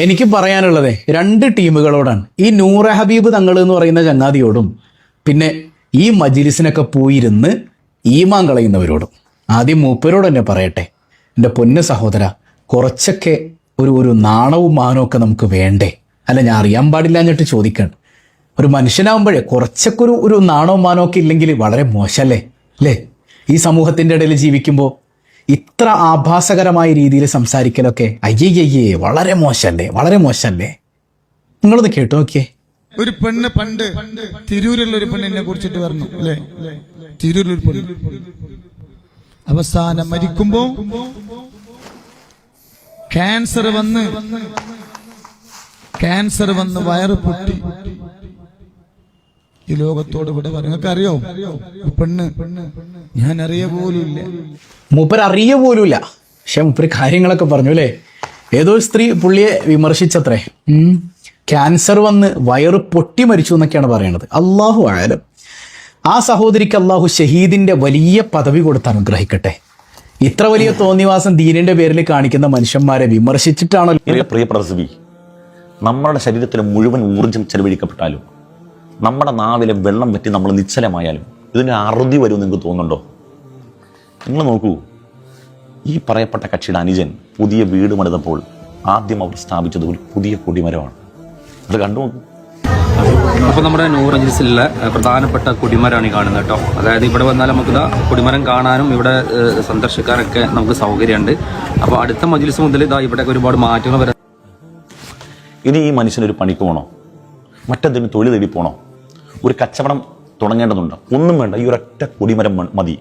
എനിക്ക് പറയാനുള്ളത് രണ്ട് ടീമുകളോടാണ്. ഈ നൂറ ഹബീബ് തങ്ങൾ എന്ന് പറയുന്ന ചങ്ങാതിയോടും പിന്നെ ഈ മജിലിസിനൊക്കെ പോയിരുന്ന് ഈമാൻ കളയുന്നവരോടും. ആദ്യം മൂപ്പരോട് തന്നെ പറയട്ടെ, എൻ്റെ പൊന്ന് സഹോദര, കുറച്ചൊക്കെ ഒരു നാണവും മാനവും ഒക്കെ നമുക്ക് വേണ്ടേ? അല്ല, ഞാൻ അറിയാൻ പാടില്ല എന്നിട്ട് ചോദിക്കണം. ഒരു മനുഷ്യനാകുമ്പോഴേ കുറച്ചൊക്കെ ഒരു നാണവും മാനവും ഒക്കെ ഇല്ലെങ്കിൽ വളരെ മോശമല്ലേ അല്ലേ? ഈ സമൂഹത്തിൻ്റെ ഇടയിൽ ജീവിക്കുമ്പോൾ ഇത്ര ആഭാസകരമായ രീതിയിൽ സംസാരിക്കലൊക്കെ അയ്യയ്യേ വളരെ മോശമല്ലേ, വളരെ മോശമല്ലേ? നിങ്ങളൊന്ന് കേട്ടു നോക്കിയേ. ഒരു പെണ്ണ് പണ്ട് തിരൂരിലുള്ള ഒരു പെണ്ണിനെ കുറിച്ചിട്ട് പറഞ്ഞു അല്ലേ? തിരൂരിലൊരു പെണ്ണ് അവസാനം മരിക്കുമ്പോ ക്യാൻസർ വന്ന് വയറ് പൊട്ടി ഈ ലോകത്തോട് ഇവിടെ പറഞ്ഞു. നിങ്ങൾക്ക് അറിയോ പെണ്ണ്? ഞാൻ അറിയ പോലുമില്ല. മൂപ്പർ അറിയ പോലുമില്ല. പക്ഷെ മൂപ്പര് കാര്യങ്ങളൊക്കെ പറഞ്ഞു അല്ലേ? ഏതോ സ്ത്രീ പുള്ളിയെ വിമർശിച്ചത്രേ. ക്യാൻസർ വന്ന് വയറ് പൊട്ടി മരിച്ചു എന്നൊക്കെയാണ് പറയണത്. അള്ളാഹു ആയാലും ആ സഹോദരിക്ക് അള്ളാഹു ഷഹീദിന്റെ വലിയ പദവി കൊടുത്ത് അനുഗ്രഹിക്കട്ടെ. ഇത്ര വലിയ തോന്നിവാസം ദീനിന്റെ പേരിൽ കാണിക്കുന്ന മനുഷ്യന്മാരെ വിമർശിച്ചിട്ടാണല്ലോ. പ്രിയ പ്രസവി, നമ്മുടെ ശരീരത്തിലെ മുഴുവൻ ഊർജം ചെലവഴിക്കപ്പെട്ടാലും നമ്മുടെ നാവിലെ വെള്ളം പറ്റി നമ്മൾ നിശ്ചലമായാലും ഇതിന് അറുതി വരുമെന്ന് നിങ്ങൾക്ക് തോന്നുന്നുണ്ടോ? നിങ്ങൾ നോക്കൂ, ഈ പറയപ്പെട്ട കക്ഷിയുടെ അനുജൻ പുതിയ വീട് പണിതപ്പോൾ ആദ്യം അവർ സ്ഥാപിച്ചത് ഒരു പുതിയ കൊടിമരമാണ്. അത് കണ്ടു നോക്കൂ. അപ്പോൾ നമ്മുടെ നൂർ മജ്‌ലിസിലെ പ്രധാനപ്പെട്ട കൊടിമരമാണ് ഈ കാണുന്നത് കേട്ടോ. അതായത് ഇവിടെ വന്നാൽ നമുക്ക് കൊടിമരം കാണാനും ഇവിടെ സന്ദർശിക്കാനൊക്കെ നമുക്ക് സൗകര്യമുണ്ട്. അപ്പോൾ അടുത്ത മജ്‌ലിസ് മുതൽ ഇവിടെ ഒരുപാട് മാറ്റങ്ങൾ വരാം. ഇനി ഈ മനുഷ്യനൊരു പണിക്ക് പോകണോ? മറ്റെന്തെങ്കിലും തൊഴിൽ തേടി പോകണോ? ഒരു കച്ചവടം തുടങ്ങേണ്ടതുണ്ട്? ഒന്നും വേണ്ട. ഈ ഒരൊറ്റ കൊടിമരം മതി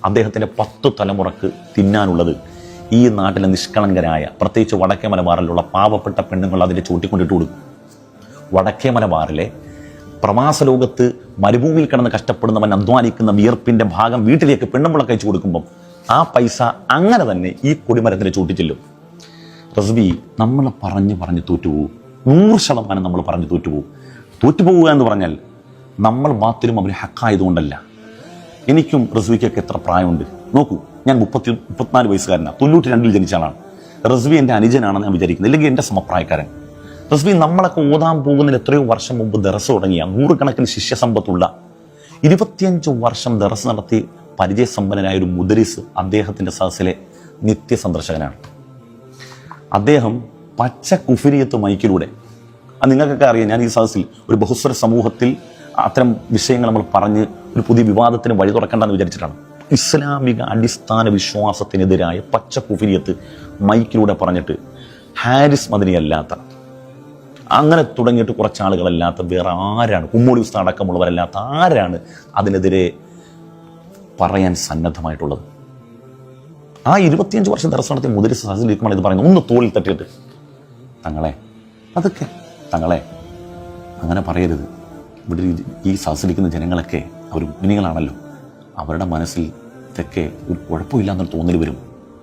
അദ്ദേഹത്തിൻ്റെ 10 തലമുറക്ക് തിന്നാനുള്ളത്. ഈ നാട്ടിലെ നിഷ്കളങ്കരായ, പ്രത്യേകിച്ച് വടക്കേ മലബാറിലുള്ള പാവപ്പെട്ട പെണ്ണുങ്ങൾ അതിൻ്റെ ചൂട്ടിക്കൊണ്ടിട്ട് കൊടുക്കും. വടക്കേ മലബാറിലെ പ്രവാസ ലോകത്ത് മരുഭൂമിയിൽ കിടന്ന് കഷ്ടപ്പെടുന്നവൻ അധ്വാനിക്കുന്ന വിയർപ്പിൻ്റെ ഭാഗം വീട്ടിലേക്ക് പെണ്ണുമ്പളൊക്കെ അയച്ചു കൊടുക്കുമ്പം ആ പൈസ അങ്ങനെ തന്നെ ഈ കൊടിമരത്തിൻ്റെ ചൂട്ടിച്ചെല്ലും. റസ്ബി, നമ്മൾ പറഞ്ഞ് തോറ്റുപോകും. 100% നമ്മൾ പറഞ്ഞ് തോറ്റുപോകുക എന്ന് പറഞ്ഞാൽ നമ്മൾ ബാത്തിലും അവർ ഹക്കായതുകൊണ്ടല്ല. എനിക്കും റസ്വിക്കൊക്കെ എത്ര പ്രായമുണ്ട് നോക്കൂ. ഞാൻ 34 വയസ്സുകാരനാണ്. 92 ജനിച്ച ആളാണ്. റസ്വി എൻ്റെ അനുജനാണെന്ന് ഞാൻ വിചാരിക്കുന്നത്, ഇല്ലെങ്കിൽ എൻ്റെ സമപ്രായക്കാരൻ. റസ്വി നമ്മളൊക്കെ ഓതാൻ പോകുന്നതിന് എത്രയോ വർഷം മുമ്പ് ദറസ് തുടങ്ങിയ 100 കണക്കിന് ശിഷ്യസമ്പത്തുള്ള 25 വർഷം ദറസ് നടത്തി പരിചയസമ്പന്നനായ ഒരു മുദരിസ് അദ്ദേഹത്തിൻ്റെ സദസ്സിലെ നിത്യ സന്ദർശകനാണ്. അദ്ദേഹം പച്ച കുഫിരിയത്ത് മൈക്കിലൂടെ, അത് നിങ്ങൾക്കൊക്കെ അറിയാം, ഞാൻ ഈ സദസ്സിൽ ഒരു ബഹുസ്വര സമൂഹത്തിൽ അത്തരം വിഷയങ്ങൾ നമ്മൾ പറഞ്ഞ് ഒരു പുതിയ വിവാദത്തിന് വഴി തുറക്കേണ്ടെന്ന് വിചാരിച്ചിട്ടാണ്. ഇസ്ലാമിക അടിസ്ഥാന വിശ്വാസത്തിനെതിരായ പച്ച കുഫിരിയത്ത് മൈക്കിലൂടെ പറഞ്ഞിട്ട് ഹാരിസ് മദനി അല്ലാത്ത, അങ്ങനെ തുടങ്ങിയിട്ട് കുറച്ചാളുകളല്ലാത്ത വേറെ ആരാണ്, ഉമ്മൂടി ഉസ്താദ് അടക്കമുള്ളവരല്ലാത്ത ആരാണ് അതിനെതിരെ പറയാൻ സന്നദ്ധമായിട്ടുള്ളത്? ആ 25 വർഷം ദർസ് നടത്തിയ മുദരിസ് സദസ്സിലിരിക്കുമ്പോൾ ഇത് പറയുന്നത് ഒന്ന് തോളിൽ തട്ടിയിട്ട്, തങ്ങളെ തങ്ങളെ അങ്ങനെ പറയരുത്. ഇവിടെ ഈ സദസ്സിലിരിക്കുന്ന ജനങ്ങളൊക്കെ അവർ മുഗ്നികളാണല്ലോ, അവരുടെ മനസ്സിൽ ഇതൊക്കെ ഒരു കുഴപ്പമില്ല എന്നൊരു തോന്നൽ വരും.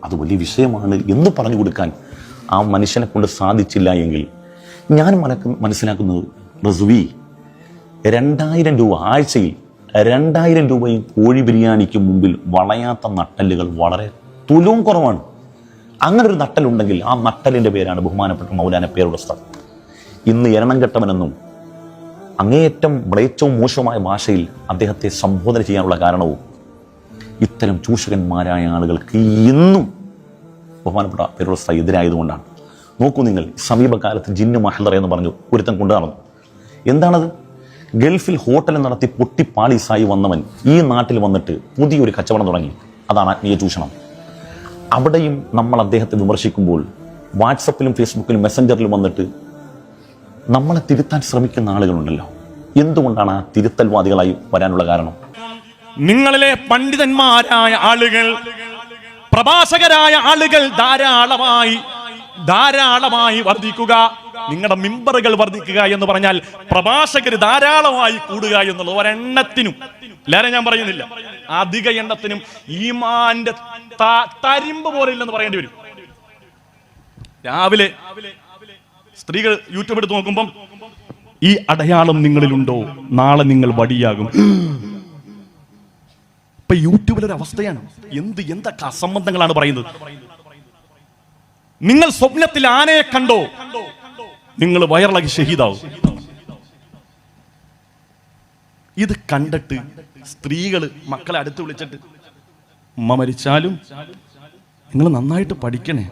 അത് വലിയ വിഷയമാണ് എന്ന് പറഞ്ഞു കൊടുക്കാൻ ആ മനുഷ്യനെ കൊണ്ട് സാധിച്ചില്ല എങ്കിൽ ഞാൻ മനസ്സിലാക്കുന്നത്, റസ്വി 2000 രൂപ ആഴ്ചയിൽ 2000 രൂപയും കോഴി ബിരിയാണിക്ക് മുമ്പിൽ വളയാത്ത നട്ടലുകൾ വളരെ തുലവും കുറവാണ്. അങ്ങനെ ഒരു നട്ടലുണ്ടെങ്കിൽ ആ നട്ടലിൻ്റെ പേരാണ് ബഹുമാനപ്പെട്ട മൗലാന പേരുടെ ഉസ്താദ്. ഇന്ന് എരണം കെട്ടവനെന്നും അങ്ങേയറ്റം മ്ലേച്ഛവും മോശവുമായ ഭാഷയിൽ അദ്ദേഹത്തെ സംബോധന ചെയ്യാനുള്ള കാരണവും ഇത്തരം ചൂഷകന്മാരായ ആളുകൾക്ക് ഇന്നും ബഹുമാനപ്പെട്ട പേരുടെ ഉസ്താദ് എതിരായതുകൊണ്ടാണ്. നോക്കൂ നിങ്ങൾ, സമീപകാലത്ത് ജിന്നു മഹദറ എന്ന് പറഞ്ഞു ഒരുത്തൻ കൊണ്ടുനടന്നു. എന്താണത്? ഗൾഫിൽ ഹോട്ടൽ നടത്തി പൊട്ടിപ്പാളീസായി വന്നവൻ ഈ നാട്ടിൽ വന്നിട്ട് പുതിയൊരു കച്ചവടം തുടങ്ങി. അതാണ് ആത്മീയ ചൂഷണം. അവിടെയും നമ്മൾ അദ്ദേഹത്തെ വിമർശിക്കുമ്പോൾ വാട്സപ്പിലും ഫേസ്ബുക്കിലും മെസ്സഞ്ചറിലും വന്നിട്ട് നമ്മളെ തിരുത്താൻ ശ്രമിക്കുന്ന ആളുകളുണ്ടല്ലോ. എന്തുകൊണ്ടാണ് ആ തിരുത്തൽവാദികളായി വരാനുള്ള കാരണം? നിങ്ങളിലെ പണ്ഡിതന്മാരായ ആളുകൾ, പ്രഭാഷകരായ ആളുകൾ ധാരാളമായി വർദ്ധിക്കുക, നിങ്ങളുടെ മിമ്പറുകൾ വർദ്ധിക്കുക എന്ന് പറഞ്ഞാൽ പ്രഭാഷകർ ധാരാളമായി കൂടുക എന്നുള്ളത് ഒരെണ്ണത്തിനും, എല്ലാവരും ഞാൻ പറയുന്നില്ല, അധിക എണ്ണത്തിനും ഈമാന്റെ തരിമ്പ് പോലെ ഇല്ലെന്ന് പറയേണ്ടി വരും. രാവിലെ സ്ത്രീകൾ യൂട്യൂബ് എടുത്ത് നോക്കുമ്പം ഈ അടയാളം നിങ്ങളിലുണ്ടോ, നാളെ നിങ്ങൾ വടിയാകും. ഇപ്പൊ യൂട്യൂബിലൊരു അവസ്ഥയാണ്. എന്തൊക്കെ അസംബന്ധങ്ങളാണ് പറയുന്നത്. നിങ്ങൾ സ്വപ്നത്തിൽ ആനയെ കണ്ടോ? നിങ്ങൾ വയറിളകി ഷഹീദാവും. ഇത് കണ്ടിട്ട് സ്ത്രീകൾ മക്കളെ അടുത്ത് വിളിച്ചിട്ട് ഉമ്മ മരിച്ചാലും നിങ്ങൾ നന്നായിട്ട് പഠിക്കണേ.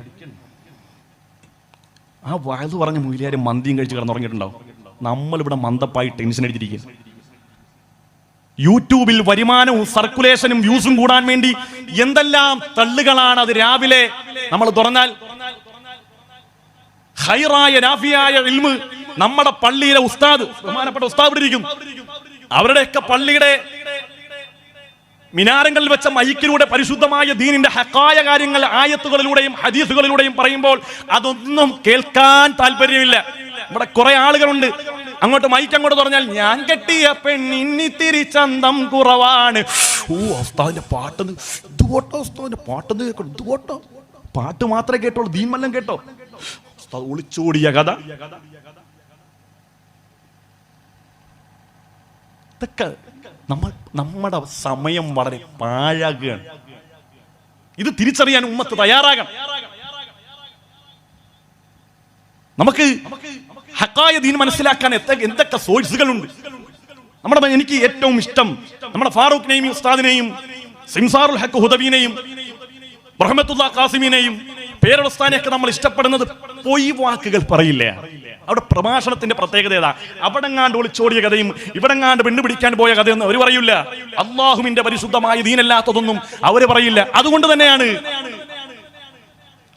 ആ വയത് പറഞ്ഞ മൂലിയാര് മന്തിയും കഴിച്ച് കിടന്നുറങ്ങിയിട്ടുണ്ടാവും. നമ്മളിവിടെ മന്ദപ്പായി ടെൻഷൻ അടിച്ചിരിക്കുക. യൂട്യൂബിൽ വരുമാനവും സർക്കുലേഷനും വ്യൂസും കൂടാൻ വേണ്ടി എന്തെല്ലാം തള്ളുകളാണ്. അത് രാവിലെ നമ്മൾ തുറന്നാൽ ഖൈറായ നാഫിയായ ഇൽമ് നമ്മുടെ പള്ളിയിലെ ഉസ്താദ്, ബഹുമാനപ്പെട്ട ഉസ്താദ് ഇവിടെ ഇരിക്കും. അവരുടെയൊക്കെ പള്ളിയുടെ മിനാരങ്ങളിൽ വെച്ച മൈക്കിലൂടെ പരിശുദ്ധമായ ദീനിന്റെ ഹക്കായ കാര്യങ്ങൾ ആയത്തുകളിലൂടെയും ഹദീസുകളിലൂടെയും പറയുമ്പോൾ അതൊന്നും കേൾക്കാൻ താല്പര്യമില്ല. ഇവിടെ കുറെ ആളുകളുണ്ട്, അങ്ങോട്ട് മൈക്ക് അങ്ങോട്ട് പറഞ്ഞാൽ ഞാൻ കെട്ടിയ പെണ്ണിത്തിരി ചന്തം കുറവാണ്. ഓ ഉസ്താദിന്റെ പാട്ടെന്ന് ഇതുപോട്ടോ, ഉസ്താദിന്റെ പാട്ടെന്ന് കേൾക്കണം, ഇതുപോട്ടോ. പാട്ട് മാത്രമേ കേട്ടോളൂ, ദീമെല്ലാം കേട്ടോ. ഉസ്താദ് ഒളിച്ചോടിയ കഥ. ഇതൊക്കെ നമ്മുടെ സമയം വളരെ പാഴാകുകയാണ്. ഇത് തിരിച്ചറിയാൻ ഉമ്മത്ത് തയ്യാറാകണം. നമുക്ക് ഹക്കായ ദീൻ മനസ്സിലാക്കാൻ എന്തൊക്കെ സോഴ്സുകളുണ്ട്. എനിക്ക് ഏറ്റവും ഇഷ്ടം നമ്മുടെ ഫാറൂഖിനെയും ഉസ്താദിനെയും സിംസാറുൽ ഹക്ക് ഹുദവീനെയും റഹ്മത്തുള്ള ഖാസിമിനെയും പേരുസ്താനെയൊക്കെ നമ്മൾ ഇഷ്ടപ്പെടുന്നത് പൊയ് വാക്കുകൾ പറയില്ല. അവിടെ പ്രഭാഷണത്തിന്റെ പ്രത്യേകത ഏതാ? അവിടെങ്ങാണ്ട് ഒളിച്ചോടിയ കഥയും ഇവിടെങ്ങാണ്ട് പെണ്ണു പിടിക്കാൻ പോയ കഥയൊന്നും അവർ പറയില്ല. അള്ളാഹുവിന്റെ പരിശുദ്ധമായ ദീനല്ലാത്തതൊന്നും അവർ പറയില്ല. അതുകൊണ്ട് തന്നെയാണ്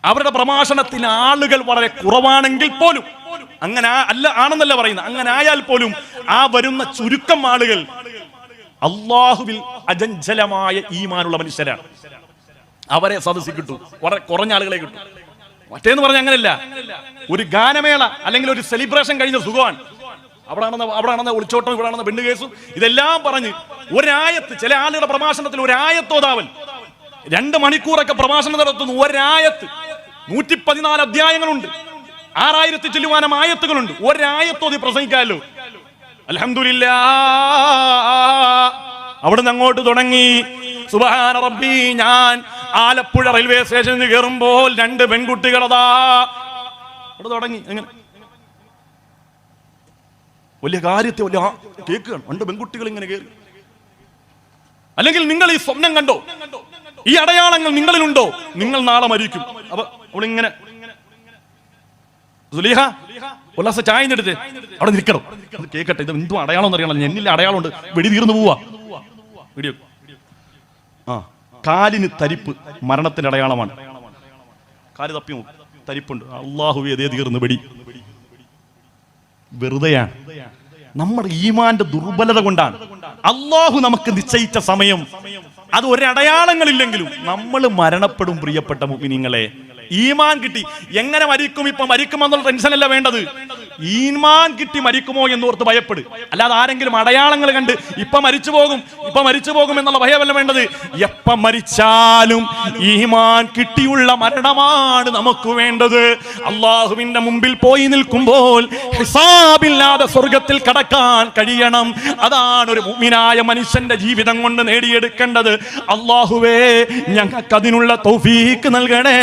അവരുടെ പ്രഭാഷണത്തിൽ ആളുകൾ വളരെ കുറവാണെങ്കിൽ പോലും, അങ്ങനെ ആണെന്നല്ല പറയുന്നത്, അങ്ങനെ ആയാൽ പോലും ആ വരുന്ന ചുരുക്കം ആളുകൾ അള്ളാഹുവിൽ അജഞ്ചലമായ ഈമാനുള്ള മനുഷ്യരാണ്. അവരെ സദസ്സിൽ കിട്ടും, വളരെ കുറഞ്ഞ ആളുകളെ കിട്ടും. മറ്റേന്ന് പറഞ്ഞ അങ്ങനെയല്ല. ഒരു ഗാനമേള അല്ലെങ്കിൽ ഒരു സെലിബ്രേഷൻ കഴിഞ്ഞ സുഖമാണ്. അവിടാണെന്ന ഒളിച്ചോട്ടം, ഇവിടാണെന്ന പെണ്ണ് കേസും, ഇതെല്ലാം പറഞ്ഞ് ഒരായത്ത്, ചില ആളുകളുടെ പ്രഭാഷണത്തിൽ ഒരായത്തോതാവൽ 2 മണിക്കൂറൊക്കെ പ്രഭാഷണം നടത്തുന്നു. ഒരായത്ത് 114 അധ്യായങ്ങളുണ്ട്, 6000 ചില്ലുവാനം ആയത്തുകളുണ്ട്. ഒരായത്തോതി പ്രസംഗിക്കാമല്ലോ. അൽഹംദുലില്ലാഹ്. അവിടുന്ന് അങ്ങോട്ട് തുടങ്ങി സുബ്ഹാന റബ്ബി. ഞാൻ ആലപ്പുഴ റെയിൽവേ സ്റ്റേഷനിൽ കയറുമ്പോൾ 2 പെൺകുട്ടികളതാ അവിടെ തുടങ്ങി. എങ്ങനെ വലിയ കാര്യത്തെ വലിയ കേൾക്കുകയാണ്. 2 പെൺകുട്ടികൾ ഇങ്ങനെ കയറി. അല്ലെങ്കിൽ നിങ്ങൾ ഈ സ്വപ്നം കണ്ടോ? ഈ അടയാളങ്ങൾ നിങ്ങളിലുണ്ടോ? നിങ്ങൾ നാളെ മരിക്കും. അപ്പൊ അവളിങ്ങനെ സുലൈഹ ഒരു ചായ എടുത്ത് അവിടെ നിൽക്കണം, അത് കേൾക്കട്ടെ, ഇത് എന്തും അടയാളം എന്ന് അറിയണം. എന്നില്ല അടയാളമുണ്ട്, വെടി തീർന്നു പോവാ. വീഡിയോ കാലിന് തരിപ്പ് മരണത്തിന്റെ അടയാളമാണ്. കാല് തപ്പി തരിപ്പുണ്ട്. അല്ലാഹുവേ അതേ തീർന്നു വെടി. വെറുതെയാണ്. നമ്മുടെ ഈമാന്റെ ദുർബലത കൊണ്ടാണ്. അല്ലാഹു നമുക്ക് നിശ്ചയിച്ച സമയം അത് ഒരടയാളങ്ങളില്ലെങ്കിലും നമ്മൾ മരണപ്പെടും. പ്രിയപ്പെട്ട മുഅ്മിനീങ്ങളെ, ഈമാൻ കിട്ടി എങ്ങനെ മരിക്കും, ഇപ്പൊ മരിക്കുമെന്നുള്ള ടെൻഷനല്ല വേണ്ടത്. ഈമാൻ കിട്ടി മരിക്കുമോ എന്നോർത്ത് ഭയപ്പെട്. അല്ലാതെ ആരെങ്കിലും അടയാളങ്ങൾ കണ്ട് ഇപ്പൊ മരിച്ചു പോകും എന്നുള്ള ഭയമല്ല വേണ്ടത്. എപ്പ മരിച്ചാലും ഈമാൻ കിട്ടിയുള്ള മരണമാണ് നമുക്ക് വേണ്ടത്. അള്ളാഹുവിന്റെ മുമ്പിൽ പോയി നിൽക്കുമ്പോൾ ഹിസാബില്ലാതെ സ്വർഗത്തിൽ കടക്കാൻ കഴിയണം. അതാണ് ഒരു മുഅ്മിനായ മനുഷ്യന്റെ ജീവിതം കൊണ്ട് നേടിയെടുക്കേണ്ടത്. അള്ളാഹുവേ ഞങ്ങൾക്ക് അതിനുള്ള തൗഫീഖ് നൽകണേ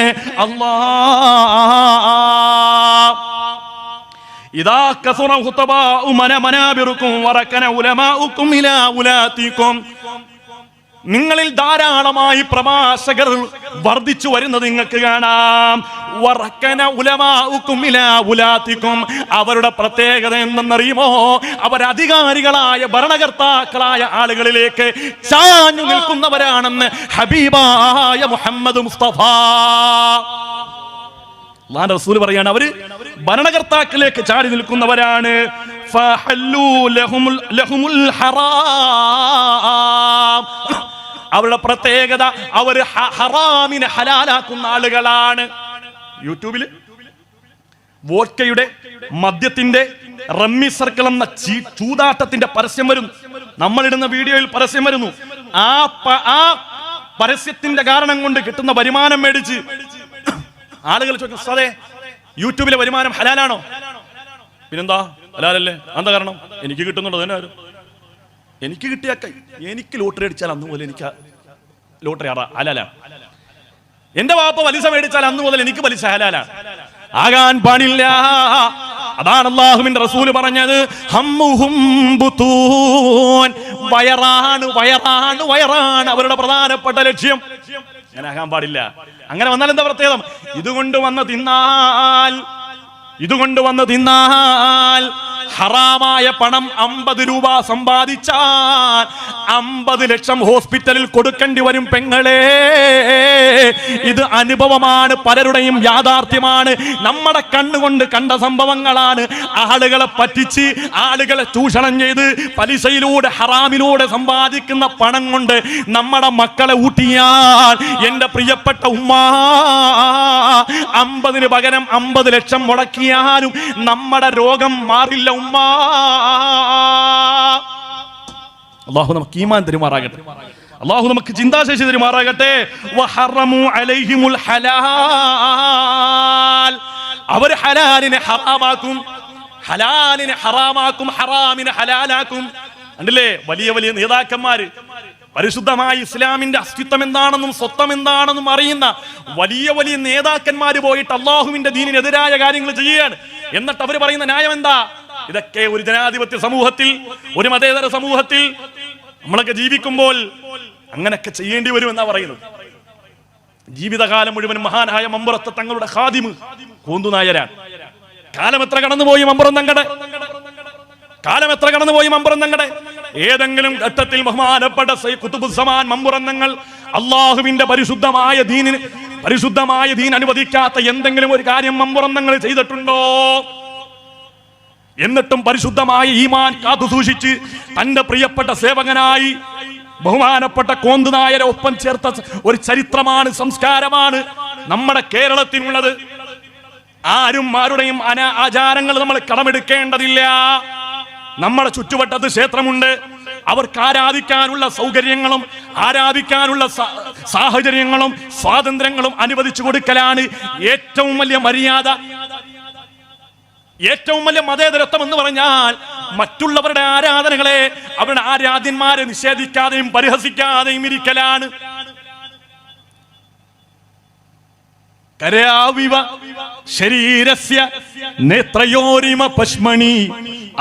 ഇദാ കസറ ഖുതബാഉ മനാബിറുക്കും വറകന ഉലമാഉക്കും ഇലാ ഉലാതിക്കും. നിങ്ങളിൽ ധാരാളമായി പ്രഭാഷകർ വർദ്ധിച്ചു വരുന്നത് നിങ്ങൾക്ക് കാണാം. വറകന ഉലമാഉക്കും ഇലാ ഉലാതിക്കും. അവരുടെ പ്രത്യേകത എന്തെന്നറിയുമോ? അവരധികാരികളായ ഭരണകർത്താക്കളായ ആളുകളിലേക്ക് ചാഞ്ഞു നിൽക്കുന്നവരാണെന്ന് ഹബീബായ മുഹമ്മദ് മുസ്തഫ അല്ലാഹുവിന്റെ റസൂൽ പറയാണ്, അവര് ഭരണകർത്താക്കളിലേക്ക് ചാടി നിൽക്കുന്നവരാണ്. അവരുടെ പ്രത്യേകത അവർ ഹറാമിനെ ഹലാലാക്കുന്ന ആളുകളാണ്. യൂട്യൂബിൽ വോഡ്കയുടെ, മദ്യത്തിന്റെ, റമ്മി സർക്കിൾ എന്ന ചൂതാട്ടത്തിന്റെ പരസ്യം വരുന്നു. നമ്മളിടുന്ന വീഡിയോയിൽ പരസ്യം വരുന്നു. ആ പരസ്യത്തിന്റെ കാരണം കൊണ്ട് കിട്ടുന്ന വരുമാനം മേടിച്ച് ആളുകൾ ചോദിക്കും, സാറേ യൂട്യൂബിലെ വരുമാനം ഹലാലാണോ? പിന്നെന്താ ഹലാലല്ലേ? എന്താ കാരണം? എനിക്ക് കിട്ടുന്നുണ്ടോ? തന്നെ എനിക്ക് കിട്ടിയ, എനിക്ക് ലോട്ടറി അടിച്ചാൽ അന്ന് മുതൽ എനിക്ക് ലോട്ടറി ഹലാലാണ്. എന്റെ വാപ്പ പലിശ മേടിച്ചാൽ അന്ന് മുതൽ എനിക്ക് പലിശ ഹലാലാണ്. ആകാൻ പാടില്ല. അതാണ് അല്ലാഹുവിന്റെ റസൂല് പറഞ്ഞത്, ഹമ്മുഹും ബുതൂൻ, വയറാണ് വയറാണ് വയറാണ് അവരുടെ പ്രധാനപ്പെട്ട ലക്ഷ്യം. അങ്ങനെ ആകാൻ പാടില്ല. അങ്ങനെ വന്നാൽ എന്താ പ്രത്യേകത? ഇതുകൊണ്ട് വന്ന് തിന്നാൽ ഹറാമായ പണം 50 രൂപ സമ്പാദിച്ചാൽ 50 ലക്ഷം ഹോസ്പിറ്റലിൽ കൊടുക്കേണ്ടി വരും പെങ്ങളെ. ഇത് അനുഭവമാണ്, പലരുടെയും യാഥാർത്ഥ്യമാണ്, നമ്മുടെ കണ്ണുകൊണ്ട് കണ്ട സംഭവങ്ങളാണ്. ആളുകളെ പറ്റിച്ച്, ആളുകളെ ചൂഷണം ചെയ്ത്, പലിശയിലൂടെ ഹറാമിലൂടെ സമ്പാദിക്കുന്ന പണം കൊണ്ട് നമ്മുടെ മക്കളെ ഊട്ടിയാൽ എന്റെ പ്രിയപ്പെട്ട ഉമ്മ, 50-ന് പകരം 50 ലക്ഷം മുടക്കിയാലും നമ്മുടെ രോഗം മാറില്ല ഉമ്മ. അല്ലാഹു നമുക്ക് ഈമാൻ തരുമാറാകട്ടെ, അല്ലാഹു നമുക്ക് ചിന്താശേഷി തരുമാറാകട്ടെ. വഹറമു അലൈഹിമുൽ ഹലാൽ, അവർ ഹലാലിനെ ഹറാമാക്കും, ഹലാലിനെ ഹറാമാക്കും, ഹറാമിനെ ഹലാലാക്കും. കണ്ടില്ലേ, വലിയ വലിയ നേതാക്കന്മാര്, പരിശുദ്ധമായ ഇസ്ലാമിന്റെ അസ്തിത്വം എന്താണെന്നും സ്വത്വം എന്താണെന്നും അറിയുന്ന വലിയ വലിയ നേതാക്കന്മാര് പോയിട്ട് അള്ളാഹുവിന്റെ ദീനിനെതിരായ കാര്യങ്ങൾ ചെയ്യുകയാണ്. എന്നിട്ട് അവർ പറയുന്ന ന്യായം എന്താ? ഇതൊക്കെ ഒരു ജനാധിപത്യ സമൂഹത്തിൽ, ഒരു മതേതര സമൂഹത്തിൽ നമ്മളൊക്കെ ജീവിക്കുമ്പോൾ അങ്ങനെയൊക്കെ ചെയ്യേണ്ടി വരും എന്നാ പറയുന്നത്. ജീവിതകാലം മുഴുവനും മഹാനായ മമ്പുറത്ത് തങ്ങളുടെ ഖാദിമ് കോന്തുനായരാണ്. കാലം എത്ര കടന്നുപോയി മമ്പുറം തങ്ങളുടെ, കാലം എത്ര കടന്നുപോയി മമ്പുറം തങ്ങളുടെ. ഏതെങ്കിലും ഘട്ടത്തിൽ ബഹുമാനപ്പെട്ട ഖുതുബുസ്സമാൻ മമ്പുറം തങ്ങൾ അള്ളാഹുവിന്റെ പരിശുദ്ധമായ ദീൻ അനുവദിക്കാത്ത എന്തെങ്കിലും ഒരു കാര്യം മമ്പുറം തങ്ങൾ ചെയ്തിട്ടുണ്ടോ? എന്നിട്ടും പരിശുദ്ധമായ ഈമാൻ കാത്തു സൂക്ഷിച്ച് തന്റെ പ്രിയപ്പെട്ട സേവകനായി ബഹുമാനപ്പെട്ട കോന്തുനായരെ ഒപ്പം ചേർത്ത ഒരു ചരിത്രമാണ്, സംസ്കാരമാണ് നമ്മുടെ കേരളത്തിനുള്ളത്. ആരും ആരുടെയും ആചാരങ്ങൾ നമ്മൾ കടമെടുക്കേണ്ടതില്ല. നമ്മുടെ ചുറ്റുവട്ടത്ത് ക്ഷേത്രമുണ്ട്, അവർക്ക് ആരാധിക്കാനുള്ള സൗകര്യങ്ങളും ആരാധിക്കാനുള്ള സാഹചര്യങ്ങളും സ്വാതന്ത്ര്യങ്ങളും അനുവദിച്ചു കൊടുക്കലാണ് ഏറ്റവും വലിയ മര്യാദ, ഏറ്റവും വലിയ മതേതരത്വം എന്ന് പറഞ്ഞാൽ. മറ്റുള്ളവരുടെ ആരാധനകളെ, അവരുടെ ആരാധ്യന്മാരെ നിഷേധിക്കാതെയും പരിഹസിക്കാതെയും ഇരിക്കലാണ്. കരാവിവ ശരീരസ്യ നേത്രയോരിമ പശ്മണി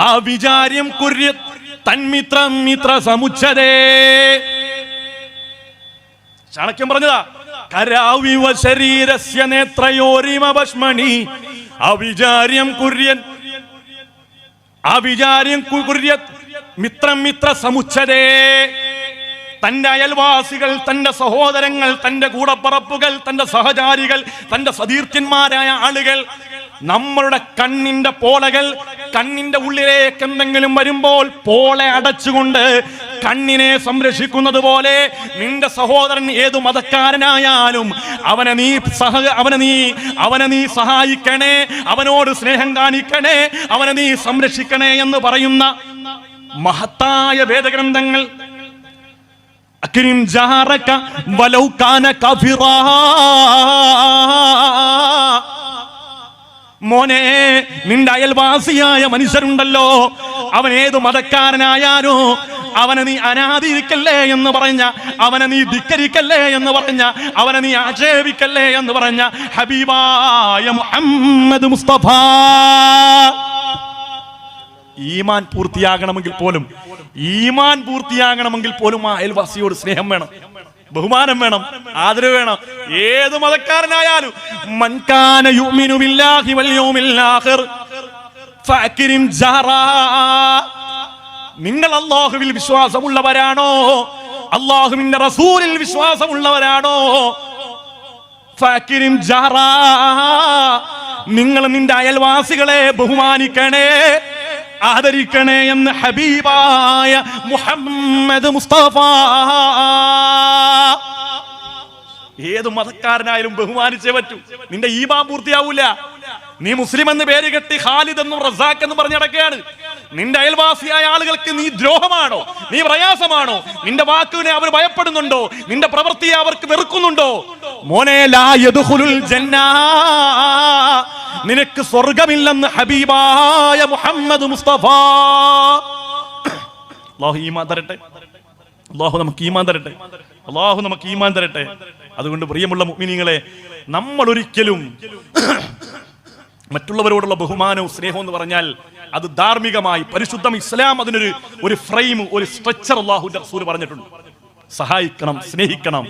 ആവിചാര്യം കുര്യത് തന്മിത്രം മിത്ര സമുച്ചതേ. ചാണക്യം പറഞ്ഞതാ, കരാവിവ ശരീരസ്യ നേത്രയോരിമ പശ്മണി അവിചാര്യം കുര്യത് മിത്രം മിത്ര സമുച്ചതേ. തന്റെ അയൽവാസികൾ, തന്റെ സഹോദരങ്ങൾ, തന്റെ കൂടപ്പറപ്പുകൾ, തന്റെ സഹചാരികൾ, തന്റെ സതീർത്ഥ്യന്മാരായ ആളുകൾ, നമ്മളുടെ കണ്ണിന്റെ പോളകൾ, കണ്ണിന്റെ ഉള്ളിലേക്ക് എന്തെങ്കിലും വരുമ്പോൾ പോളെ അടച്ചുകൊണ്ട് കണ്ണിനെ സംരക്ഷിക്കുന്നത് പോലെ നിന്റെ സഹോദരൻ ഏതു മതക്കാരനായാലും അവനെ നീ സഹായിക്കണേ, അവനോട് സ്നേഹം കാണിക്കണേ, അവനെ നീ സംരക്ഷിക്കണേ എന്ന് പറയുന്ന മഹത്തായ വേദഗ്രന്ഥങ്ങൾ. അക്രിം ജാറക വലൗ കാന കഫിറാ. മോനെ, നിന്റെ അയൽവാസിയായ മനുഷ്യരുണ്ടല്ലോ, അവൻ ഏതു മതക്കാരനായാലോ അവനെ നീ അനാദരിക്കല്ലേ എന്ന് പറഞ്ഞ, അവനെ നീ ധിക്കരിക്കല്ലേ എന്ന് പറഞ്ഞ, അവനെ നീ ആക്ഷേപിക്കല്ലേ എന്ന് പറഞ്ഞ ഹബീബായ മുഹമ്മദ് മുസ്തഫ. ഈമാൻ പൂർത്തിയാകണമെങ്കിൽ പോലും ആ അയൽവാസിയോട് സ്നേഹം വേണം, ബഹുമാനം വേണം, ആദരവ് വേണം. ഏത് മതക്കാരനായാലും മൻ കാന യുഅ്മിനു ബില്ലാഹി വൽ യൗമിൽ ആഖിർ ഫഅക്രിം ജാറാ. നിങ്ങൾ അല്ലാഹുവിൽ വിശ്വാസമുള്ളവരാണോ, അല്ലാഹുവിന്റെ റസൂലിൽ വിശ്വാസമുള്ളവരാണോ, ഫഅക്രിം ജാറാ, നിങ്ങൾ നിന്റെ അയൽവാസികളെ ബഹുമാനിക്കണേ, ആദരിക്കണേ എന്ന് ഹബീബായ മുഹമ്മദ് മുസ്തഫ. ഏത് മതക്കാരനായാലും ബഹുമാനിച്ചേ പറ്റൂ. നിന്റെ ഈമാൻ പൂർത്തിയാവൂല. നീ മുസ്ലിം എന്ന് പേര് കെട്ടി ഖാലിദ് എന്നും റസാഖ് എന്നും പറഞ്ഞ് നടക്കുകയാണ്. നിന്റെ അയൽവാസിയായ ആളുകൾക്ക് നീ ദ്രോഹമാണോ, നീ പ്രയാസമാണോ, നിന്റെ വാക്കിനെ അവർ ഭയപ്പെടുന്നുണ്ടോ, നിന്റെ പ്രവൃത്തിയെ അവർക്ക് വെറുക്കുന്നുണ്ടോ? മോനെ, ലാ യദ്ഖുലുൽ ജന്നാ, നിനക്ക് സ്വർഗമില്ലെന്ന് ഹബീബായ മുഹമ്മദ് മുസ്തഫ. അല്ലാഹു ഈമാൻ തരട്ടെ, അല്ലാഹു നമുക്ക് ഈമാൻ തരട്ടെ, അല്ലാഹു നമുക്ക് ഈമാൻ തരട്ടെ. അതുകൊണ്ട് പ്രിയമുള്ള മുഅ്മിനീങ്ങളെ, നമ്മൾ ഒരിക്കലും മറ്റുള്ളവരോടുള്ള ബഹുമാനവും സ്നേഹവും എന്ന് പറഞ്ഞാൽ അത് ധാർമ്മികമായി പരിശുദ്ധം ഇസ്ലാം ഒരു ഫ്രെയിം, ഒരു സ്ട്രക്ചർ അല്ലാഹുവിന്റെ റസൂൽ പറഞ്ഞിട്ടുണ്ട്. സഹായിക്കണം, സ്നേഹിക്കണം,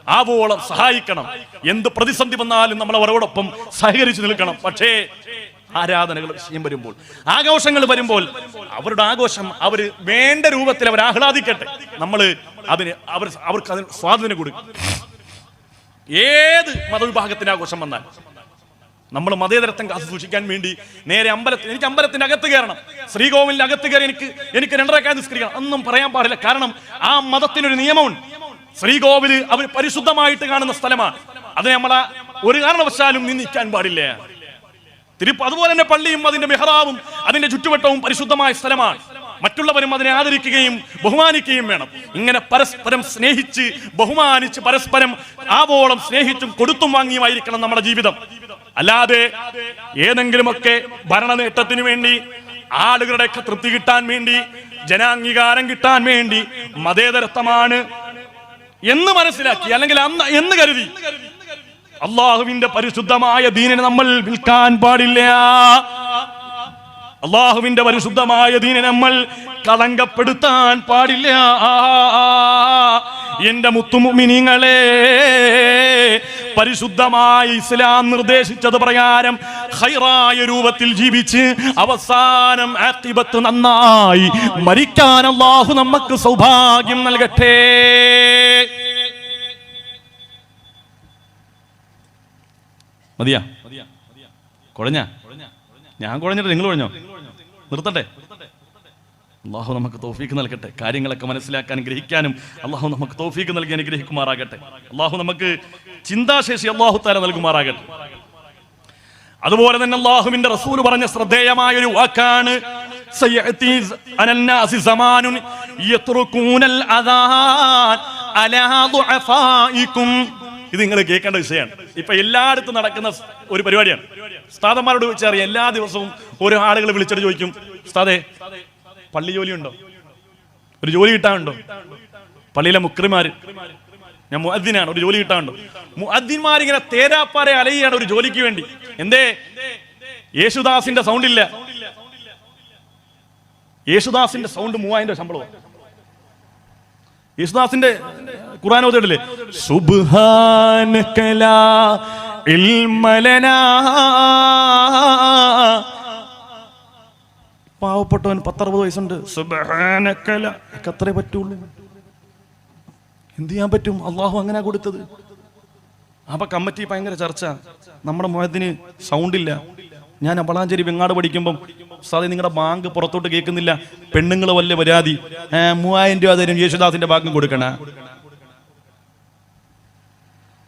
ആവോളം സഹായിക്കണം. എന്ത് പ്രതിസന്ധി വന്നാലും നമ്മൾ അവരോടൊപ്പം സഹകരിച്ചു നിൽക്കണം. പക്ഷേ ആരാധനകൾ വിഷയം വരുമ്പോൾ, ആഘോഷങ്ങൾ വരുമ്പോൾ അവരുടെ ആഘോഷം അവർ വേണ്ട രൂപത്തിൽ അവർ ആഹ്ലാദിക്കട്ടെ. നമ്മൾ അവർക്ക് അതിന് സ്വാതന്ത്ര്യം കൊടുക്കും. ഏത് മതവിഭാഗത്തിന്റെ ആഘോഷം വന്നാൽ നമ്മൾ മതേതരത്വം കാത്തു സൂക്ഷിക്കാൻ വേണ്ടി നേരെ എനിക്ക് അമ്പലത്തിന്റെ അകത്ത് കയറണം, ശ്രീകോവിലിന്റെ അകത്ത് കയറി എനിക്ക് 2 റക്അത്ത് നിസ്കരിക്കണം ഒന്നും പറയാൻ പാടില്ല. കാരണം ആ മതത്തിനൊരു നിയമമുണ്ട്. ശ്രീകോവില് അവർ പരിശുദ്ധമായിട്ട് കാണുന്ന സ്ഥലമാണ്. അത് നമ്മളെ ഒരു കാരണവശാലും നിന്ദിക്കാൻ പാടില്ല. അതുപോലെ തന്നെ പള്ളിയും അതിന്റെ മെഹ്റാബും അതിന്റെ ചുറ്റുവട്ടവും പരിശുദ്ധമായ സ്ഥലമാണ്. മറ്റുള്ളവരും അതിനെ ആദരിക്കുകയും ബഹുമാനിക്കുകയും വേണം. ഇങ്ങനെ പരസ്പരം സ്നേഹിച്ച് ബഹുമാനിച്ച് പരസ്പരം ആവോളം സ്നേഹിച്ചും കൊടുത്തും വാങ്ങിയുമായിരിക്കണം നമ്മുടെ ജീവിതം. അല്ലാതെ ഏതെങ്കിലുമൊക്കെ ഭരണ നേട്ടത്തിന് വേണ്ടി, ആളുകളുടെ തൃപ്തി കിട്ടാൻ വേണ്ടി, ജനാംഗീകാരം കിട്ടാൻ വേണ്ടി മതേതരത്വമാണ് എന്ന് മനസ്സിലാക്കി അല്ലെങ്കിൽ എന്ന് കരുതി അള്ളാഹുവിന്റെ പരിശുദ്ധമായ ദീനിനെ നമ്മൾ വിൽക്കാൻ പാടില്ല. അള്ളാഹുവിന്റെ പരിശുദ്ധമായ ദീനിനെ നമ്മൾ കളങ്കപ്പെടുത്താൻ പാടില്ല. എന്റെ മുത്തുമുഅ്മിനീങ്ങളെ, പരിശുദ്ധമായ ഇസ്ലാം നിർദ്ദേശിച്ചത് പ്രകാരം ഖൈറായ രൂപത്തിൽ ജീവിച്ച് അവസാനം ആഖിബത്ത് നന്നായി മരിക്കാൻ അല്ലാഹു നമുക്ക് സൗഭാഗ്യം നൽകട്ടെ. മതിയാ? കുഴഞ്ഞ? ഞാൻ കുഴഞ്ഞിട്ട് നിങ്ങൾ കുഴഞ്ഞോ? നിർത്തട്ടെ. അള്ളാഹു നമുക്ക് തൗഫീക്ക് നൽകട്ടെ. കാര്യങ്ങളൊക്കെ മനസ്സിലാക്കാനും ഗ്രഹിക്കാനും അള്ളാഹു നമുക്ക് തൗഫീക്ക് നൽകി അനുഗ്രഹിക്കുമാറാകട്ടെ. അള്ളാഹു നമുക്ക് ചിന്താശേഷി അള്ളാഹു തആല നൽകുമാറാകട്ടെ. അതുപോലെ തന്നെ അള്ളാഹുവിന്റെ റസൂൽ പറഞ്ഞ ശ്രദ്ധേയമായ ഒരു വാക്കാണ് സയഅതി അനന്നാസി സമാനുൻ യത്റുകൂനൽ അദാൻ അലാ ദുഅഫായികും. ഇത് നിങ്ങൾ കേൾക്കേണ്ട വിഷയമാണ്. ഇപ്പൊ എല്ലായിടത്തും നടക്കുന്ന ഒരു പരിപാടിയാണ്. ഉസ്താദന്മാരോട് ചോദിച്ചറിയാം, എല്ലാ ദിവസവും ഓരോ ആളുകൾ വിളിച്ചിട്ട് ചോദിക്കും, ഉസ്താദേ പള്ളി ജോലിയുണ്ടോ? ഒരു ജോലി കിട്ടാനുണ്ടോ? പള്ളിയിലെ മുക്രിമാര്, ഞാൻ മുഅദ്ദിനാണ്, ഒരു ജോലി കിട്ടാനുണ്ടോ? മുഅദ്ദിന്മാരിങ്ങനെ തേരാപ്പാരെ അലയാണ് ഒരു ജോലിക്ക് വേണ്ടി. എന്തേ? യേശുദാസിന്റെ സൗണ്ട് ഇല്ല. യേശുദാസിന്റെ സൗണ്ട് 3000 ശമ്പളവും. യേശുദാസിന്റെ ഖുർആൻ ഓതിയിട്ടില്ലേ? സുബ്ഹാനക ലാ ഇൽമ ലനാ. പാവപ്പെട്ടവൻ 10-60 വയസ്സുണ്ട്, സുബ്ഹാനക ലാ, അത്രേ പറ്റുള്ളൂ. എന്ത് ചെയ്യാൻ പറ്റും? അള്ളാഹു അങ്ങനെ കൊടുത്തത്. അപ്പൊ കമ്മിറ്റി ഭയങ്കര ചർച്ച. നമ്മുടെ മുഅദ്ദിന് സൗണ്ട് ഇല്ല. ഞാൻ വളാഞ്ചേരി വെങ്ങാട് പഠിക്കുമ്പം ഉസ്താദേ നിങ്ങളുടെ ബാങ്ക് പുറത്തോട്ട് കേൾക്കുന്നില്ല, പെണ്ണുങ്ങൾ വല്ല പരാതി, 3000 രൂപ തരും, യേശുദാസിന്റെ ബാങ്ക് കൊടുക്കണ.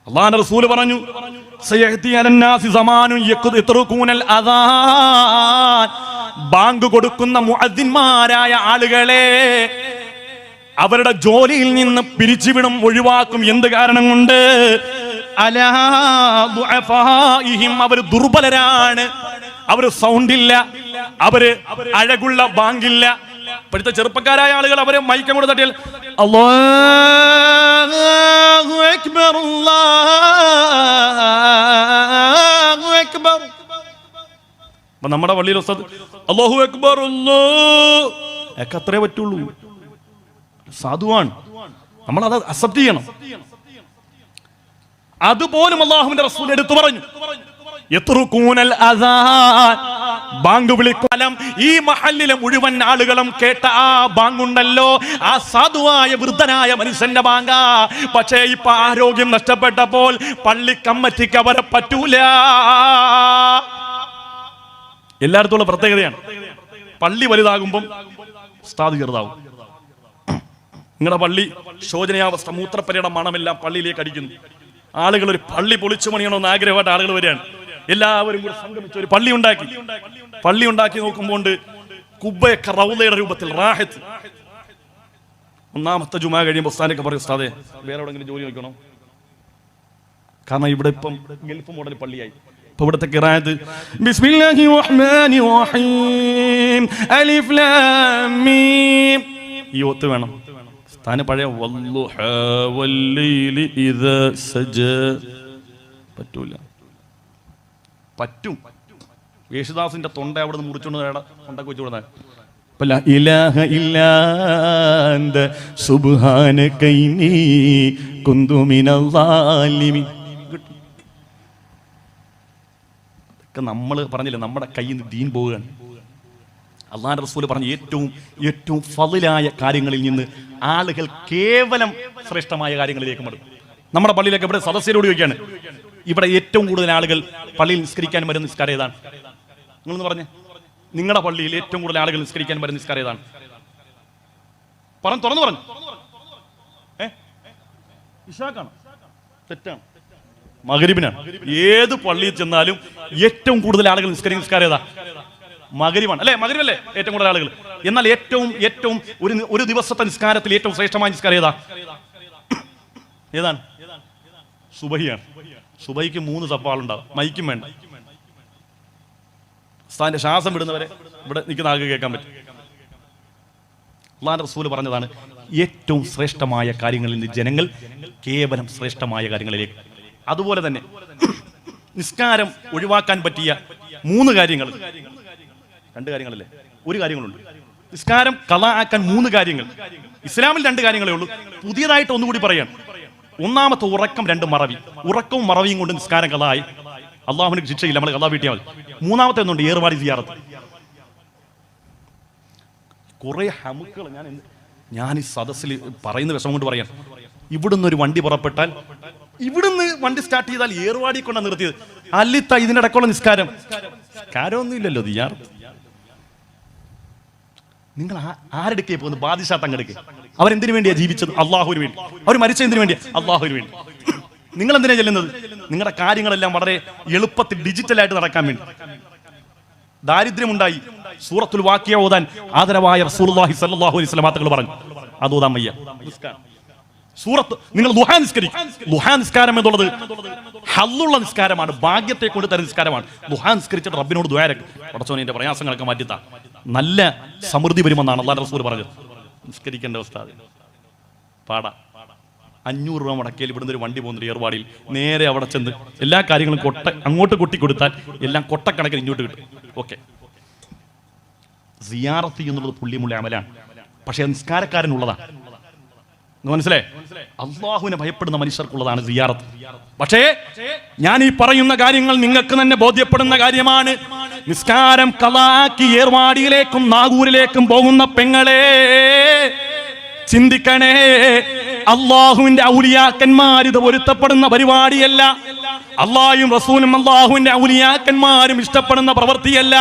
അല്ലാഹുവിന്റെ റസൂൽ പറഞ്ഞു, സയഅതി അലന്നാസി സമാനുൻ യത്റുകൂനൽ അദാൻ. ബാങ്ക് കൊടുക്കുന്ന മുഅദ്ദിന്മാരായ ആളുകളെ അവരുടെ ജോലിയിൽ നിന്ന് പിരിച്ചുവിടും, ഒഴിവാക്കും. എന്ത് കാരണം കൊണ്ട്? അലാ ദുഅഫാഇഹിം, അവർ ദുർബലരാണ്, അവർ സൗണ്ട് ഇല്ല, അവര് അഴകുള്ള ബാങ്കില്ല. ഇപ്പോഴത്തെ ചെറുപ്പക്കാരായ ആളുകൾ അവരെ മൈക്കം കൂടെ തട്ടിയാൽ അല്ലാഹു അക്ബർ അല്ലാഹു അക്ബർ. അപ്പൊ നമ്മുടെ പള്ളിയിൽ ഉസ്താദ് അല്ലാഹു അക്ബർ ഒക്കെ അത്രേ പറ്റുള്ളൂ. സാധുവാണ്, നമ്മൾ അത് അക്സെപ്റ്റ് ചെയ്യണം. അതുപോലും അല്ലാഹുവിന്റെ റസൂൽ എടുത്തു പറഞ്ഞു, യത്റുകൂനൽ അദാൻ, ബാങ്ക് വിളിക്കാലം ഈ മഹല്ലിലെ മുഴുവൻ ആളുകളും കേട്ട ആ ബാങ്കുണ്ടല്ലോ, ആ സാധുവായ വൃദ്ധനായ മനുഷ്യന്റെ ബാങ്ക. പക്ഷേ ഇപ്പൊ ആരോഗ്യം നഷ്ടപ്പെട്ടപ്പോൾ പള്ളി കമ്മിറ്റിക്ക് അവരെ പറ്റൂല. എല്ലായിടത്തുള്ള പ്രത്യേകതയാണ്. പള്ളി വലുതാകുമ്പം ഉസ്താദ് ചെറുതാവും. നിങ്ങളുടെ പള്ളി ശോചനീയാവസ്ഥ, മൂത്രപ്പരയുടെ മണമെല്ലാം പള്ളിയിലേക്ക് അടിക്കുന്നു. ആളുകൾ ഒരു പള്ളി പൊളിച്ചു പണിയണമെന്ന് ആഗ്രഹമായിട്ട് ആളുകൾ വരികയാണ്. എല്ലാവരും കൂടെ സംഗമിച്ച് ഒരു പള്ളി ഉണ്ടാക്കി നോക്കുമ്പോൾ കുബ്ബയൊക്കെ റൗളയുടെ രൂപത്തിൽ റാഹത്ത്. ഒന്നാമത്തെ ജുമാ കഴിയുമ്പോൾ ഉസ്താദൊക്കെ പറയും, ഉസ്താദേ വേറെ എവിടെയെങ്കിലും ജോലി നോക്കണം, കാരണം ഇവിടെ ഇപ്പം ഗൾഫ് മോഡൽ പള്ളിയായി. ഇപ്പൊ ഇവിടുത്തെ ഖിറാഅത്ത് ബിസ്മില്ലാഹിർ റഹ്മാനിർ റഹീം അലിഫ് ലാം മീം, ഈ ഒത്ത് വേണം. സ്ഥാന പഴയ വല്ലുഹാ വല്ലൈലി ഇദാ സജ പറ്റൂല. പറ്റും, യേശുദാസിന്റെ തൊണ്ട അവിടെ നിന്ന് മുറിച്ചുകൊണ്ട് തൊണ്ടക്ക് വെച്ചു കൊടുത്താൽ ഇലാഹ ഇല്ലാന്ത സുബ്ഹാനക ഇന്നി കുന്തു മിനൽ ളാലിമീൻ. ഇതൊക്കെ നമ്മൾ പറഞ്ഞില്ല, നമ്മുടെ കയ്യിൽ നിന്ന് ദീൻ പോവുകയാണ്. അള്ളാഹുവിന്റെ റസൂൽ പറഞ്ഞ ഏറ്റവും ഫളിലായ കാര്യങ്ങളിൽ നിന്ന് ആളുകൾ കേവലം ശ്രേഷ്ഠമായ കാര്യങ്ങളിലേക്ക് മടങ്ങും. നമ്മുടെ പള്ളിയിലൊക്കെ ഇവിടെ സദസ്യരോട് ചോദിക്കുകയാണ്, ഇവിടെ ഏറ്റവും കൂടുതൽ ആളുകൾ പള്ളിയിൽ നിസ്കരിക്കാൻ വരുന്ന നിസ്കാരം ഏതാണ്? നിങ്ങളൊന്ന് പറഞ്ഞേ, നിങ്ങളുടെ പള്ളിയിൽ ഏറ്റവും കൂടുതൽ ആളുകൾ നിസ്കരിക്കാൻ വരുന്ന നിസ്കാരം ഏതാണ്? തുറന്നു പറഞ്ഞു. ഇശാഖാണ്? തെറ്റാണ്, മഗ്രിബിനാണ്. ഏത് പള്ളിയിൽ ചെന്നാലും ഏറ്റവും കൂടുതൽ ആളുകൾ നിസ്കരിക്കുന്ന നിസ്കാരം ഏതാ? മഗ്രിബാണ് അല്ലേ? മഗ്രിബല്ലേ ഏറ്റവും കൂടുതൽ ആളുകൾ. എന്നാൽ ഏറ്റവും ഒരു ദിവസത്തെ നിസ്കാരത്തിൽ ഏറ്റവും ശ്രേഷ്ഠമായ നിസ്കാരം ഏതാണ്? സുബഹിയാണ്. സുബഹിക്ക് 3 സഫാളുണ്ടാവും, മൈക്കും വേണ്ട, സ്ഥാന്റെ ശ്വാസം വിടുന്നവരെ ഇവിടെ നിൽക്കുന്ന ആൾക്ക് കേൾക്കാൻ പറ്റും. അള്ളാഹുവിന്റെ റസൂൽ പറഞ്ഞതാണ്, ഏറ്റവും ശ്രേഷ്ഠമായ കാര്യങ്ങളിൽ നിന്ന് ജനങ്ങൾ കേവലം ശ്രേഷ്ഠമായ കാര്യങ്ങളിലേക്ക്. അതുപോലെ തന്നെ നിസ്കാരം ഒഴിവാക്കാൻ പറ്റിയ 3 കാര്യങ്ങൾ, 2 കാര്യങ്ങളല്ലേ, 1 കാര്യങ്ങളുണ്ട്. നിസ്കാരം ഖളാ ആക്കാൻ 3 കാര്യങ്ങൾ. ഇസ്ലാമിൽ 2 കാര്യങ്ങളേ ഉള്ളൂ. പുതിയതായിട്ട് ഒന്നുകൂടി പറയാം. ഒന്നാമത്തെ ഉറക്കം, 2 മറവി. ഉറക്കവും മറവിയും കൊണ്ട് നിസ്കാരം ഖളായി, അള്ളാഹുവിന് ശിക്ഷയില്ല, നമ്മൾ ഖളാ വീട്ടിയാൽ മതി. മൂന്നാമത്തെ ഒന്നുണ്ട്, ഏർവാടി സിയാറത്ത്. കുറെ ഹമുക്കൾ ഞാൻ ഈ സദസ്സിൽ പറയുന്ന വിഷമം കൊണ്ട് പറയാം. ഇവിടുന്ന് ഒരു വണ്ടി പുറപ്പെട്ടാൽ, ഇവിടുന്ന് വണ്ടി സ്റ്റാർട്ട് ചെയ്താൽ ഏർവാടി കൊണ്ടാണ് നിർത്തിയത്. അല്ലിത്ത ഇതിന്റെ ഇടക്കുള്ള നിസ്കാരമൊന്നും ഇല്ലല്ലോ. സിയാറത്ത് നിങ്ങൾ ആരെടുക്കേ പോകുന്നു? ബാദിഷാ തങ്ങെടുക്ക്. അവരെന്തിനു വേണ്ടിയാ ജീവിച്ചത്? അള്ളാഹുവിന് വേണ്ടി. അവർ മരിച്ച എന്തിനു വേണ്ടിയാ? അള്ളാഹുവിന് വേണ്ടി. നിങ്ങൾ എന്തിനാ ചെല്ലുന്നത്? നിങ്ങളുടെ കാര്യങ്ങളെല്ലാം വളരെ എളുപ്പത്തിൽ ഡിജിറ്റലായിട്ട് നടക്കാൻ വേണ്ടി. ദാരിദ്ര്യമുണ്ടായി, സൂറത്തുൽ വാഖിയ ഓതാൻ ആദരവായ റസൂലുള്ളാഹി സ്വല്ലല്ലാഹു അലൈഹി വസല്ലം തങ്ങൾ പറഞ്ഞു, അത് ഓതാൻ വയ്യ. സൂറത്ത് നിങ്ങൾ ദുഹാ നിസ്കരിക്കും. ദുഹാ നിസ്കാരം എന്നുള്ളത് ഹല്ലുള്ള നിസ്കാരമാണ്, ഭാഗ്യത്തെ കൊണ്ട് തരുന്ന നിസ്കാരമാണ്. ദുഹാ നിസ്കരിച്ചിട്ട് റബ്ബിനോട് ദുആ ചെയ്യ്, പടച്ചോനെ എന്റെ പ്രയാസങ്ങളൊക്കെ മാറ്റിത്താ, നല്ല സമൃദ്ധി വരുമെന്നാണ് അല്ലാഹുവിന്റെ റസൂൽ പറഞ്ഞത്. നിസ്കരിക്കേണ്ട അവസ്ഥ പാടാ. 500 രൂപ മുടക്കിയാൽ ഇവിടുന്ന് ഒരു വണ്ടി പോകുന്നുണ്ട് ഏർവാടിയിൽ, നേരെ അവിടെ ചെന്ന് എല്ലാ കാര്യങ്ങളും അങ്ങോട്ട് കൊട്ടി കൊടുത്താൽ എല്ലാം കൊട്ടക്കണക്കിന് ഇങ്ങോട്ട് കിട്ടും. ഓക്കെ, സിയാറത്ത് എന്നുള്ളത് പുള്ളിമുള്ള അമലാണ്, പക്ഷെ നിസ്കാരക്കാരനുള്ളതാണ്. മനസ്സിലേ? അള്ളാഹുവിനെ ഭയപ്പെടുന്ന മനുഷ്യർക്കുള്ളതാണ് സിയാറത്ത്. പക്ഷേ ഞാൻ ഈ പറയുന്ന കാര്യങ്ങൾ നിങ്ങൾക്ക് തന്നെ ബോധ്യപ്പെടുന്ന കാര്യമാണ്. നിസ്കാരം ഖളാക്കി ഏർവാടിയിലേക്കും നാഗൂരിലേക്കും പോകുന്ന പെങ്ങളെ ചിന്തിക്കണേ, അള്ളാഹുവിന്റെ ഔലിയാക്കന്മാരിത് പൊരുത്തപ്പെടുന്ന പരിപാടിയല്ല. അള്ളാഹും റസൂലും അള്ളാഹുവിന്റെ ഔലിയാക്കന്മാരും ഇഷ്ടപ്പെടുന്ന പ്രവൃത്തിയല്ല.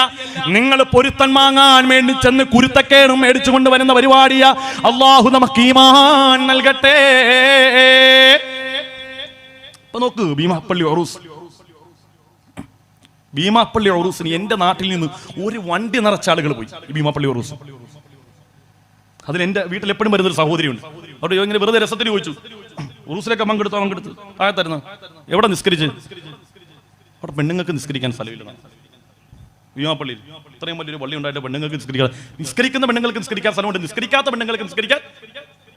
നിങ്ങൾ പൊരുത്തം വാങ്ങാൻ വേണ്ടി ചെന്ന് കുരുത്തക്കേടും മേടിച്ചു കൊണ്ടുവരുന്ന പരിപാടിയാ. അള്ളാഹു നമുക്ക് ഈമാൻ നൽകട്ടെ. ഇപ്പൊ നോക്ക്, ഭീമാപ്പള്ളി ഉറൂസിന് എന്റെ നാട്ടിൽ നിന്ന് ഒരു വണ്ടി നിറച്ച ആളുകൾ പോയി ഭീമാപ്പള്ളി ഉറൂസ്. അതിൽ എന്റെ വീട്ടിൽ എപ്പോഴും വരുന്നൊരു സഹോദരിയുണ്ട്. അവിടെ ഇങ്ങനെ വെറുതെ രസത്തിന് ചോദിച്ചു, ഉറൂസിലൊക്കെ പങ്കെടുത്ത് താഴത്തായിരുന്നു, എവിടെ നിസ്കരിച്ച്? അവിടെ പെണ്ണുങ്ങൾക്ക് നിസ്കരിക്കാൻ സ്ഥലമില്ല. ഭീമാപ്പള്ളിയിൽ ഇത്രയും വലിയൊരു പള്ളി ഉണ്ടായിട്ട് പെണ്ണുങ്ങൾക്ക് നിസ്കരിക്കുന്ന പെണ്ണുങ്ങൾക്ക് നിസ്കരിക്കാൻ സ്ഥലമുണ്ട്, നിസ്കരിക്കാത്ത പെണ്ണുങ്ങൾക്ക് നിസ്കരിക്കാൻ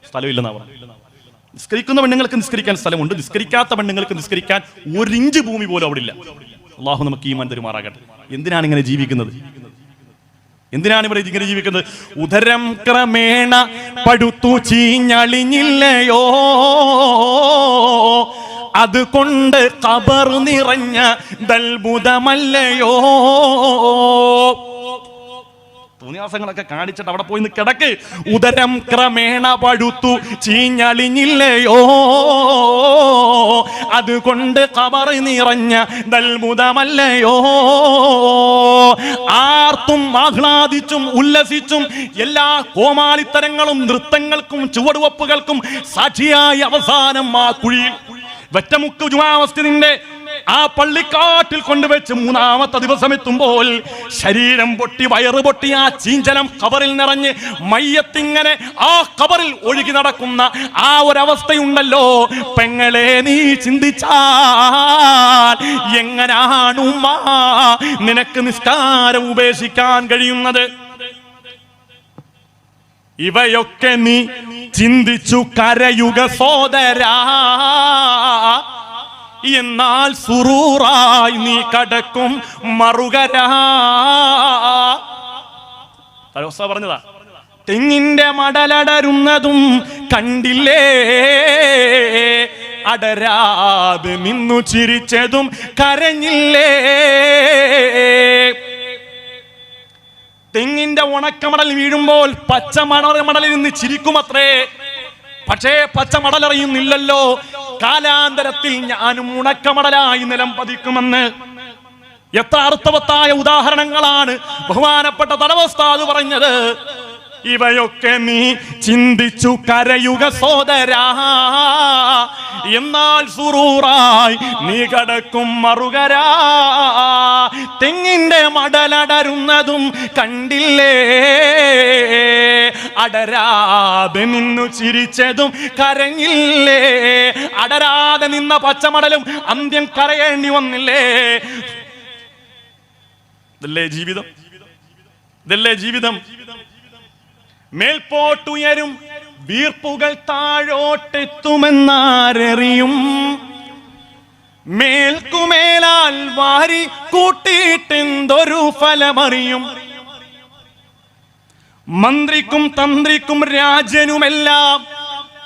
സ്ഥലമില്ലെന്നാ പറഞ്ഞു. നിസ്കരിക്കുന്ന പെണ്ണുങ്ങൾക്ക് നിസ്കരിക്കാൻ സ്ഥലമുണ്ട്, നിസ്കരിക്കാത്ത പെണ്ണുങ്ങൾക്ക് നിസ്കരിക്കാൻ 1 ഇഞ്ച് ഭൂമി പോലും അവിടെ ഇല്ല. അള്ളാഹു നമുക്ക് ഈമാൻ തരുമാറാകട്ടെ. എന്തിനാണ് ഇങ്ങനെ ജീവിക്കുന്നത്? എന്തിനാണ് ഇവിടെ ഇങ്ങനെ ജീവിക്കുന്നത്? ഉദരം ക്രമേണ പടുത്തു ചീഞ്ഞളിഞ്ഞില്ലയോ, അതുകൊണ്ട് ഖബർ നിറഞ്ഞ ദൽബുദമല്ലയോ. തോന്നിയാസങ്ങളൊക്കെ കാണിച്ചിട്ട് അവിടെ പോയി കിടക്ക്. ഉദരം ക്രമേണ പഴുത്തു ചീഞ്ഞളിഞ്ഞില്ലയോ, അതുകൊണ്ട് ഖബർ നിറഞ്ഞ ദൽബുദമല്ലയോ. ആർത്തും ആഹ്ലാദിച്ചും ഉല്ലസിച്ചും എല്ലാ കോമാളിത്തരങ്ങളും നൃത്തങ്ങൾക്കും ചുവടുവപ്പുകൾക്കും സാക്ഷിയായി അവസാനം ആ കുഴിയിൽ വെറ്റമുക്ക് ജുമാ മസ്ജിദിന്റെ ആ പള്ളിക്കാട്ടിൽ കൊണ്ടുവച്ച് 3ാമത്തെ ദിവസം എത്തുമ്പോൾ ശരീരം പൊട്ടി വയറ് പൊട്ടി ആ ചീഞ്ചലം ഖബറിൽ നിറഞ്ഞ് മയ്യത്തിങ്ങനെ ആ ഖബറിൽ ഒഴുകി നടക്കുന്ന ആ ഒരവസ്ഥയുണ്ടല്ലോ പെങ്ങളെ, നീ ചിന്തിച്ചാൽ എങ്ങനാണ് ഉമ്മ നിനക്ക് നിസ്കാരം ഉപേക്ഷിക്കാൻ കഴിയുന്നത്? ഇവയൊക്കെ നീ ചിന്തിച്ചു കരയുക സോദരാ. എന്നാൽ സുറൂറായി നീ കടക്കും മറുകര. പറഞ്ഞതാ, തെങ്ങിന്റെ മടലടരുന്നതും കണ്ടില്ലേ, അടരാതെ നിന്നു ചിരിച്ചതും കരഞ്ഞില്ലേ. തെങ്ങിന്റെ ഉണക്കമടൽ വീഴുമ്പോൾ പച്ചമടലിൽ നിന്ന് ചിരിക്കുമത്രേ. പക്ഷേ പച്ചമടലറിയുന്നില്ലല്ലോ കാലാന്തരത്തിൽ ഞാനും ഉണക്കമടലായി നിലം പതിക്കുമെന്ന്. എത്ര അർത്ഥവത്തായ ഉദാഹരണങ്ങളാണ് ബഹുമാനപ്പെട്ട തലവസ്ഥാദ് പറഞ്ഞത്. ഇവയൊക്കെ നീ ചിന്തിച്ചു കരയുക സോദരാ, എന്നാൽ സുറൂറായി നീ കടക്കും മറുകര. തെങ്ങിന്റെ മടലടരുന്നതും കണ്ടില്ലേ, അടരാതെ നിന്നു ചിരിച്ചതും കരഞ്ഞില്ലേ. അടരാതെ നിന്ന പച്ചമടലും അന്ത്യം കരയേണ്ടി വന്നില്ലേ. ഇതല്ലേ ജീവിതം, ഇതല്ലേ ജീവിതം. മേൽപോട്ടുയരും വീർപ്പുകൾ താഴോട്ടെത്തുമെന്നാരറിയും, മേൽക്കുമേലാൽ വാരി കൂട്ടിയിട്ടെന്തൊരു ഫലമറിയും. മന്ത്രിക്കും തന്ത്രിക്കും രാജനുമെല്ലാം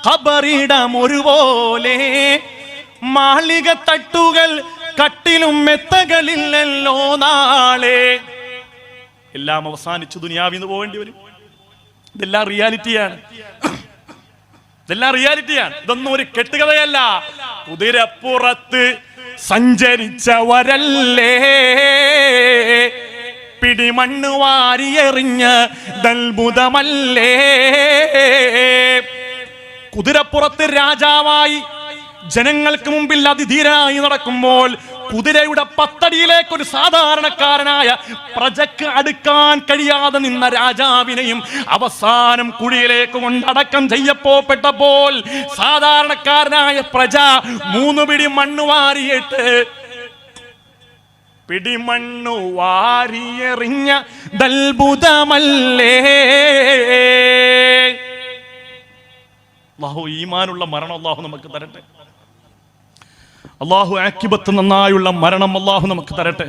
ഖബറിടം ഒരുപോലെ, മാളിക തട്ടുകൾ കട്ടിലും മെത്തകളില്ലല്ലോ നാളെ. എല്ലാം അവസാനിച്ചു ദുനിയാവിന്ന് പോകേണ്ടി വരും. ഇതെല്ലാം റിയാലിറ്റിയാണ്, ഇതെല്ലാം റിയാലിറ്റിയാണ്. ഇതൊന്നും ഒരു കെട്ടുകഥയല്ല. കുതിരപ്പുറത്ത് സഞ്ചരിച്ചവരല്ലേ പിടിമണ്ണ് വാരിയെറിഞ്ഞ ദൽബുദമല്ലേ. കുതിരപ്പുറത്ത് രാജാവായി ജനങ്ങൾക്ക് മുമ്പിൽ അതിധീരനായി നടക്കുമ്പോൾ കുതിരയുടെ പത്തടിയിലേക്ക് ഒരു സാധാരണക്കാരനായ പ്രജക്ക് അടുക്കാൻ കഴിയാതെ നിന്ന രാജാവിനെയും അവസാനം കുഴിയിലേക്ക് കൊണ്ടടക്കം ചെയ്യപ്പെട്ടപ്പോൾ സാധാരണക്കാരനായ പ്രജ 3 പിടി മണ്ണ് വാരിയിട്ട് പിടിമണ്ണു വാരിയെറിഞ്ഞ ദൽബുദമല്ലേ. അല്ലാഹു ഈമാനുള്ള മരണം അല്ലാഹു നമുക്ക് തരട്ടെ. അല്ലാഹു ആഖിബത്ത് നന്നായുള്ള മരണം അല്ലാഹു നമുക്ക് തരട്ടെ.